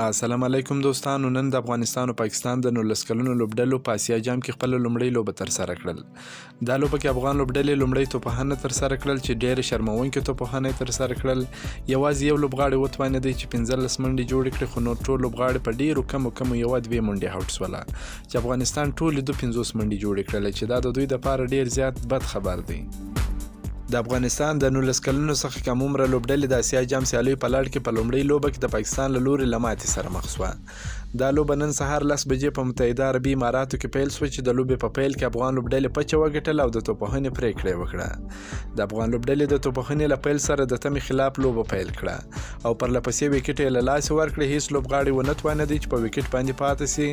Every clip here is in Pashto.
السلام علیکم دوستانو. نن د افغانستان او پاکستان د نولس کلونو لوبډلو په اسیا جام کې خپل لومړی لوبه ترسره کړل. دا لوبه کې افغان لوبډلي لومړی توپخانه ترسره کړل چې ډېر شرمونکی توپخانه ترسره کړل. یوازې یو لوبغاړی وتوانېدی چې 15 منډې جوړې کړي، خو نور ټول لوبغاړي په ډېرو کمو یوه دوې منډې هاوټ سوله چې افغانستان ټولې 50 منډې جوړې کړلې چې دا د دوی دپاره ډېر زیات بد خبر دی. د افغانستان د 19 کلونو څخه کم عمره لوبډلې د اسیا جام سیالیو په لړ کې په لومړۍ لوبه کې د پاکستان له لوري له ماتې سره مخ شوه. دا لوبه نن سهار 10 بجې په متحده عربي اماراتو کې پیل شوه چې د لوبې په پیل کې افغان لوبډلې پچه وګټله او د توپخانې پرېکړه وکړه. د افغان لوبډلې د توپخانې له پیل سره د تمې خلاف لوبه پیل کړه او پر لپسې وکټ یې له لاسه ورکړې. هیڅ لوبغاړی ونه توانېدی چې په وکټ باندې پاتې سي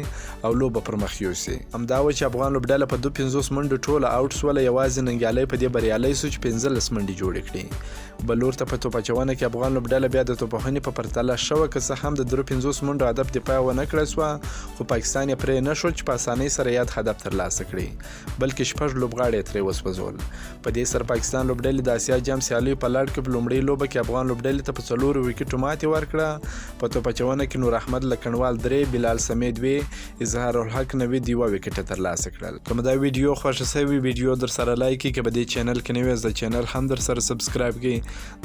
او لوبه پر مخ یوسي. همدا و چې افغان لوبډله په 50 منډو ټوله آوټ سوله. یوازې ننګیالی په دې بریالی سو چې 15 منډې جوړې کړي. بلور ته په توپ اچونه کې افغان لوبډله بیا د توپخانې په پرتله شوه، که څه هم د 50 منډو هدف دفاع ونه کړه سوه، خو پاکستان یې پرې نه شو چې په اسانۍ سره یاد هدف ترلاسه کړي، بلکې 6 لوبغاړي یې ترې وسوځول. په دې سره پاکستان لوبډلې د اسیا جام سیالیو په لړ کې په لومړۍ لوبه کې افغان لوبډلې ته په 4 وکټو ماتې ورکړه. په توپ اچونه کې نور احمد لکنوال 3، بلال سمید 2، اظهار الحق نوید 2 وکټه ترلاسه کړل. کوم دا ویډیو خوښه شوی ویډیو در سره لایک کړئ، که په دې چینل کې نوی یاست د چینل هم در سره سبسکرایب کړئ.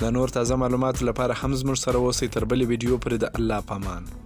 د نور تازه معلوماتو لپاره هم زموږ سره اوسئ. تر بلې ویډیو پورې د الله په امان.